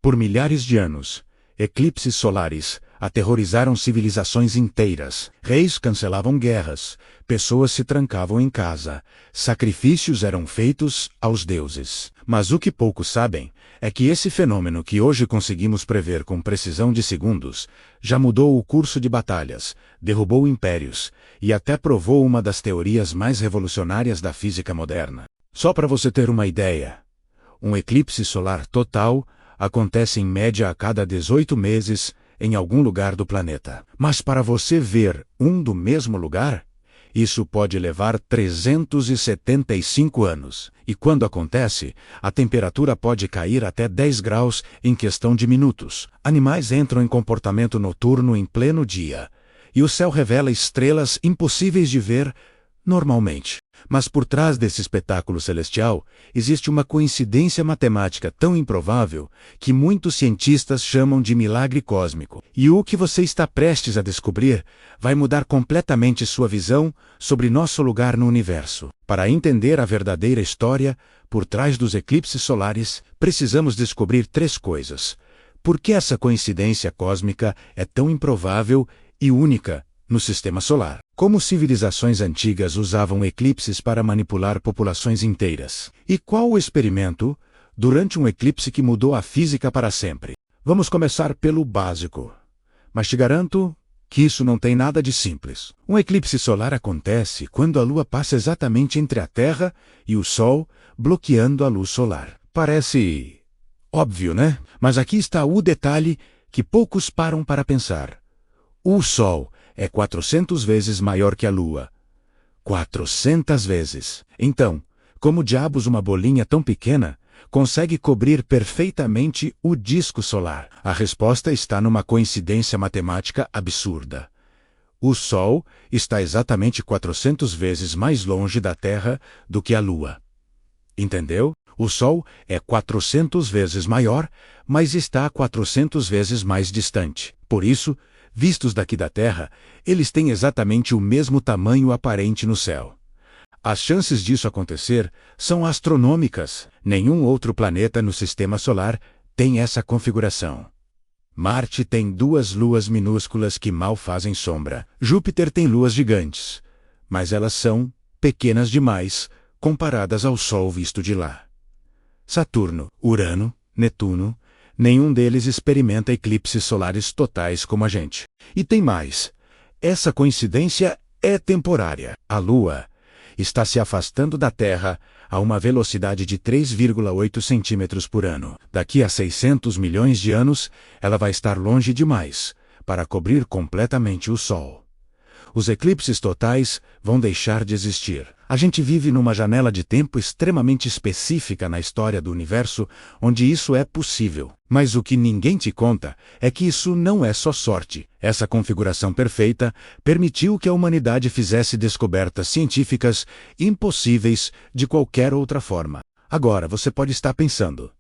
Por milhares de anos, eclipses solares aterrorizaram civilizações inteiras. Reis cancelavam guerras, pessoas se trancavam em casa, sacrifícios eram feitos aos deuses. Mas o que poucos sabem é que esse fenômeno que hoje conseguimos prever com precisão de segundos já mudou o curso de batalhas, derrubou impérios e até provou uma das teorias mais revolucionárias da física moderna. Só para você ter uma ideia, um eclipse solar total acontece em média a cada 18 meses em algum lugar do planeta. Mas para você ver um do mesmo lugar, isso pode levar 375 anos. E quando acontece, a temperatura pode cair até 10 graus em questão de minutos. Animais entram em comportamento noturno em pleno dia, e o céu revela estrelas impossíveis de ver normalmente. Mas por trás desse espetáculo celestial, existe uma coincidência matemática tão improvável que muitos cientistas chamam de milagre cósmico. E o que você está prestes a descobrir vai mudar completamente sua visão sobre nosso lugar no universo. Para entender a verdadeira história por trás dos eclipses solares, precisamos descobrir 3 coisas. Por que essa coincidência cósmica é tão improvável e única no sistema solar? Como civilizações antigas usavam eclipses para manipular populações inteiras? E qual o experimento durante um eclipse que mudou a física para sempre? Vamos começar pelo básico, mas te garanto que isso não tem nada de simples. Um eclipse solar acontece quando a Lua passa exatamente entre a Terra e o Sol, bloqueando a luz solar. Parece óbvio, né? Mas aqui está o detalhe que poucos param para pensar. O Sol é 400 vezes maior que a Lua. 400 vezes. Então, como diabos uma bolinha tão pequena consegue cobrir perfeitamente o disco solar? A resposta está numa coincidência matemática absurda. O Sol está exatamente 400 vezes mais longe da Terra do que a Lua. Entendeu? O Sol é 400 vezes maior, mas está 400 vezes mais distante. Por isso, vistos daqui da Terra, eles têm exatamente o mesmo tamanho aparente no céu. As chances disso acontecer são astronômicas. Nenhum outro planeta no sistema solar tem essa configuração. Marte tem 2 luas minúsculas que mal fazem sombra. Júpiter tem luas gigantes, mas elas são pequenas demais comparadas ao Sol visto de lá. Saturno, Urano, Netuno, nenhum deles experimenta eclipses solares totais como a gente. E tem mais. Essa coincidência é temporária. A Lua está se afastando da Terra a uma velocidade de 3,8 centímetros por ano. Daqui a 600 milhões de anos, ela vai estar longe demais para cobrir completamente o Sol. Os eclipses totais vão deixar de existir. A gente vive numa janela de tempo extremamente específica na história do universo, onde isso é possível. Mas o que ninguém te conta é que isso não é só sorte. Essa configuração perfeita permitiu que a humanidade fizesse descobertas científicas impossíveis de qualquer outra forma. Agora você pode estar pensando,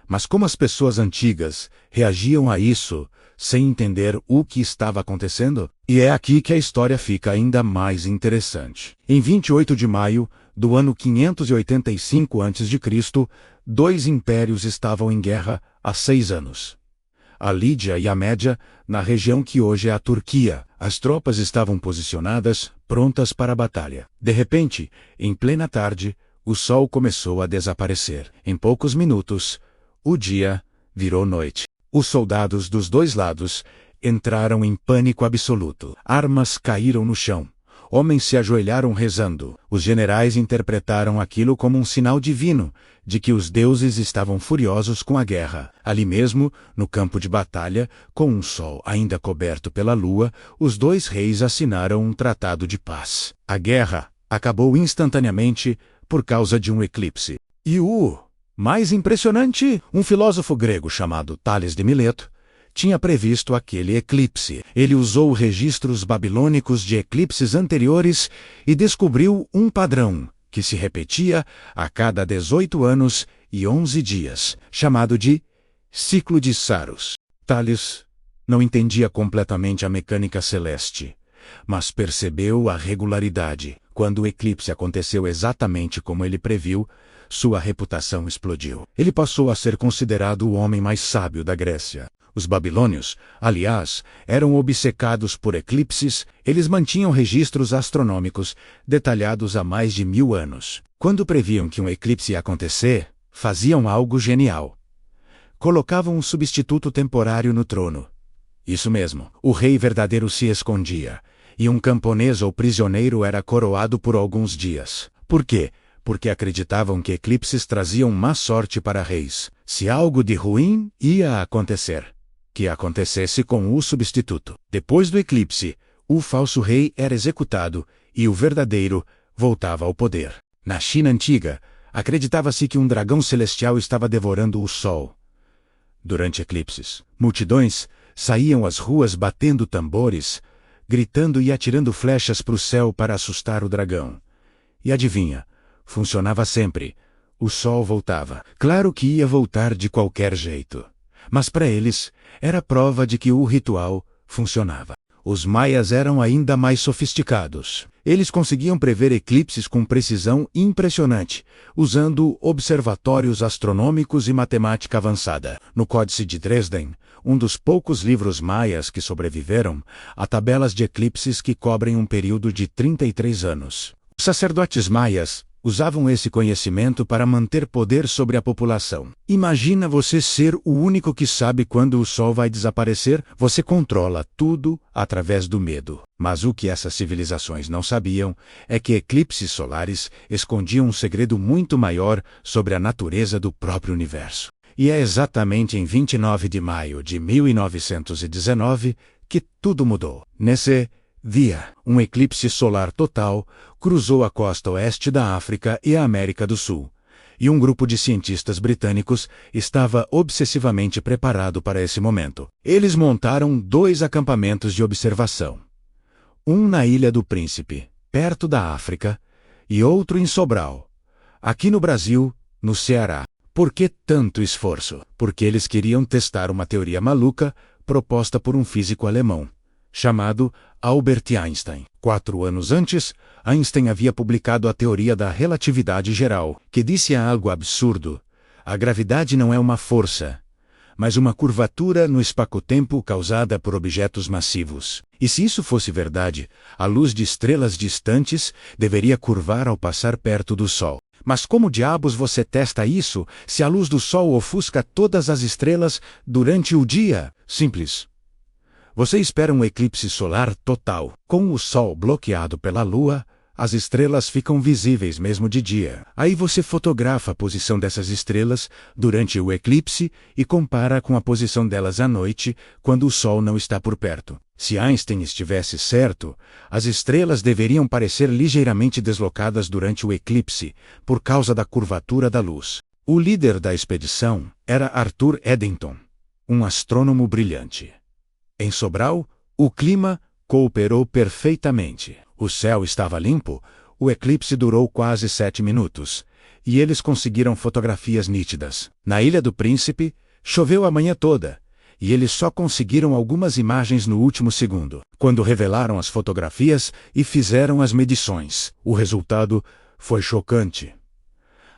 mas como as pessoas antigas reagiam a isso sem entender o que estava acontecendo? E é aqui que a história fica ainda mais interessante. Em 28 de maio do ano 585 a.C., 2 impérios estavam em guerra há 6 anos. A Lídia e a Média, na região que hoje é a Turquia. As tropas estavam posicionadas, prontas para a batalha. De repente, em plena tarde, o sol começou a desaparecer. Em poucos minutos, o dia virou noite. Os soldados dos 2 lados entraram em pânico absoluto. Armas caíram no chão. Homens se ajoelharam rezando. Os generais interpretaram aquilo como um sinal divino de que os deuses estavam furiosos com a guerra. Ali mesmo, no campo de batalha, com um sol ainda coberto pela lua, os 2 reis assinaram um tratado de paz. A guerra acabou instantaneamente por causa de um eclipse. E o mais impressionante, um filósofo grego chamado Tales de Mileto tinha previsto aquele eclipse. Ele usou registros babilônicos de eclipses anteriores e descobriu um padrão que se repetia a cada 18 anos e 11 dias, chamado de ciclo de Saros. Tales não entendia completamente a mecânica celeste, mas percebeu a regularidade. Quando o eclipse aconteceu exatamente como ele previu, sua reputação explodiu. Ele passou a ser considerado o homem mais sábio da Grécia. Os babilônios, aliás, eram obcecados por eclipses. Eles mantinham registros astronômicos detalhados há mais de 1000 anos. Quando previam que um eclipse ia acontecer, faziam algo genial. Colocavam um substituto temporário no trono. Isso mesmo, o rei verdadeiro se escondia, e um camponês ou prisioneiro era coroado por alguns dias. Por quê? Porque acreditavam que eclipses traziam má sorte para reis. Se algo de ruim ia acontecer, que acontecesse com o substituto. Depois do eclipse, o falso rei era executado e o verdadeiro voltava ao poder. Na China antiga, acreditava-se que um dragão celestial estava devorando o sol. Durante eclipses, multidões saíam às ruas batendo tambores, gritando e atirando flechas para o céu para assustar o dragão. E adivinha, funcionava sempre. O sol voltava. Claro que ia voltar de qualquer jeito. Mas para eles, era prova de que o ritual funcionava. Os maias eram ainda mais sofisticados. Eles conseguiam prever eclipses com precisão impressionante, usando observatórios astronômicos e matemática avançada. No Códice de Dresden, um dos poucos livros maias que sobreviveram, há tabelas de eclipses que cobrem um período de 33 anos. Os sacerdotes maias usavam esse conhecimento para manter poder sobre a população. Imagina você ser o único que sabe quando o sol vai desaparecer. Você controla tudo através do medo. Mas o que essas civilizações não sabiam é que eclipses solares escondiam um segredo muito maior sobre a natureza do próprio universo. E é exatamente em 29 de maio de 1919 que tudo mudou. Nesse dia, um eclipse solar total cruzou a costa oeste da África e a América do Sul, e um grupo de cientistas britânicos estava obsessivamente preparado para esse momento. Eles montaram 2 acampamentos de observação. Um na Ilha do Príncipe, perto da África, e outro em Sobral, aqui no Brasil, no Ceará. Por que tanto esforço? Porque eles queriam testar uma teoria maluca proposta por um físico alemão, chamado Albert Einstein. 4 anos antes, Einstein havia publicado a teoria da relatividade geral, que disse algo absurdo. A gravidade não é uma força, mas uma curvatura no espaço-tempo causada por objetos massivos. E se isso fosse verdade, a luz de estrelas distantes deveria curvar ao passar perto do Sol. Mas como diabos você testa isso se a luz do Sol ofusca todas as estrelas durante o dia? Simples. Você espera um eclipse solar total. Com o Sol bloqueado pela Lua, as estrelas ficam visíveis mesmo de dia. Aí você fotografa a posição dessas estrelas durante o eclipse e compara com a posição delas à noite, quando o Sol não está por perto. Se Einstein estivesse certo, as estrelas deveriam parecer ligeiramente deslocadas durante o eclipse, por causa da curvatura da luz. O líder da expedição era Arthur Eddington, um astrônomo brilhante. Em Sobral, o clima cooperou perfeitamente. O céu estava limpo, o eclipse durou quase 7 minutos, e eles conseguiram fotografias nítidas. Na Ilha do Príncipe, choveu a manhã toda, e eles só conseguiram algumas imagens no último segundo. Quando revelaram as fotografias e fizeram as medições, o resultado foi chocante.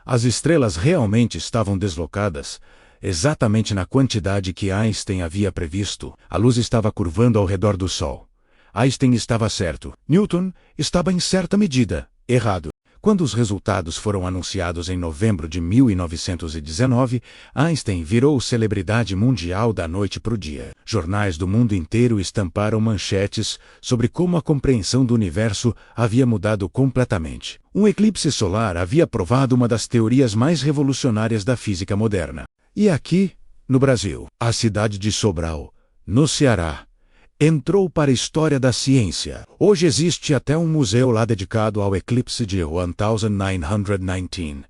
As estrelas realmente estavam deslocadas, exatamente na quantidade que Einstein havia previsto. A luz estava curvando ao redor do Sol. Einstein estava certo. Newton estava em certa medida errado. Quando os resultados foram anunciados em novembro de 1919, Einstein virou celebridade mundial da noite para o dia. Jornais do mundo inteiro estamparam manchetes sobre como a compreensão do universo havia mudado completamente. Um eclipse solar havia provado uma das teorias mais revolucionárias da física moderna. E aqui, no Brasil, a cidade de Sobral, no Ceará, entrou para a história da ciência. Hoje existe até um museu lá dedicado ao eclipse de 1919.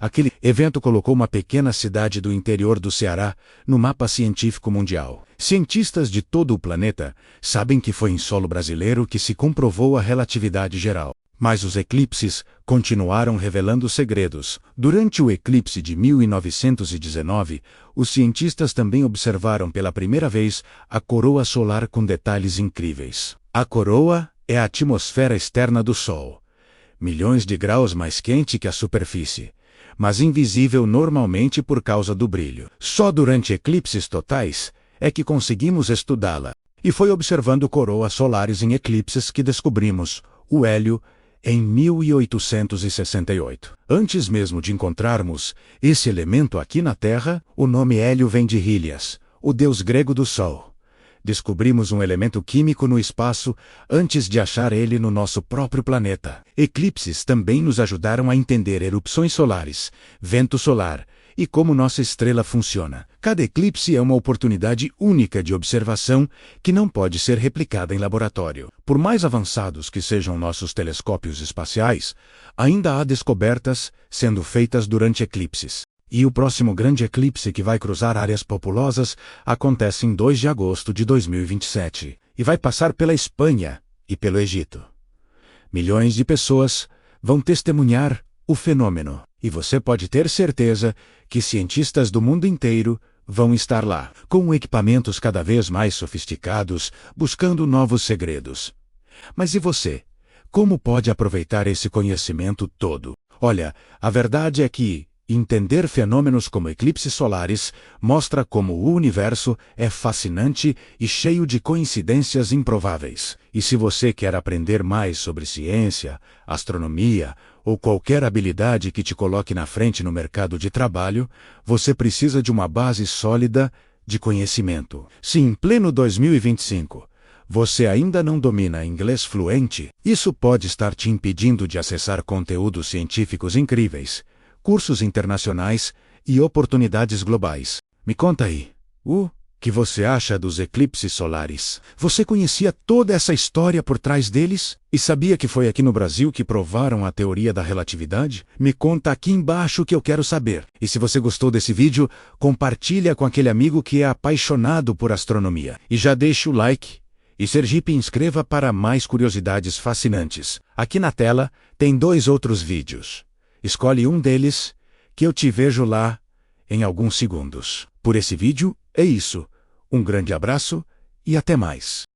Aquele evento colocou uma pequena cidade do interior do Ceará no mapa científico mundial. Cientistas de todo o planeta sabem que foi em solo brasileiro que se comprovou a relatividade geral. Mas os eclipses continuaram revelando segredos. Durante o eclipse de 1919, os cientistas também observaram pela primeira vez a coroa solar com detalhes incríveis. A coroa é a atmosfera externa do Sol, milhões de graus mais quente que a superfície. mas invisível normalmente por causa do brilho. Só durante eclipses totais é que conseguimos estudá-la. E foi observando coroas solares em eclipses que descobrimos o hélio em 1868. Antes mesmo de encontrarmos esse elemento aqui na Terra, o nome hélio vem de Helios, o deus grego do Sol. Descobrimos um elemento químico no espaço antes de achar ele no nosso próprio planeta. Eclipses também nos ajudaram a entender erupções solares, vento solar e como nossa estrela funciona. Cada eclipse é uma oportunidade única de observação que não pode ser replicada em laboratório. Por mais avançados que sejam nossos telescópios espaciais, ainda há descobertas sendo feitas durante eclipses. E o próximo grande eclipse que vai cruzar áreas populosas acontece em 2 de agosto de 2027 e vai passar pela Espanha e pelo Egito. Milhões de pessoas vão testemunhar o fenômeno e você pode ter certeza que cientistas do mundo inteiro vão estar lá, com equipamentos cada vez mais sofisticados, buscando novos segredos. Mas e você? Como pode aproveitar esse conhecimento todo? Olha, a verdade é que entender fenômenos como eclipses solares mostra como o universo é fascinante e cheio de coincidências improváveis. E se você quer aprender mais sobre ciência, astronomia ou qualquer habilidade que te coloque na frente no mercado de trabalho, você precisa de uma base sólida de conhecimento. Se em pleno 2025 você ainda não domina inglês fluente, isso pode estar te impedindo de acessar conteúdos científicos incríveis, cursos internacionais e oportunidades globais. Me conta aí, o que você acha dos eclipses solares? Você conhecia toda essa história por trás deles? E sabia que foi aqui no Brasil que provaram a teoria da relatividade? Me conta aqui embaixo que eu quero saber. E se você gostou desse vídeo, compartilha com aquele amigo que é apaixonado por astronomia. E já deixa o like. E Sergipe, inscreva para mais curiosidades fascinantes. Aqui na tela tem 2 outros vídeos. Escolhe um deles, que eu te vejo lá em alguns segundos. Por esse vídeo, é isso. Um grande abraço e até mais.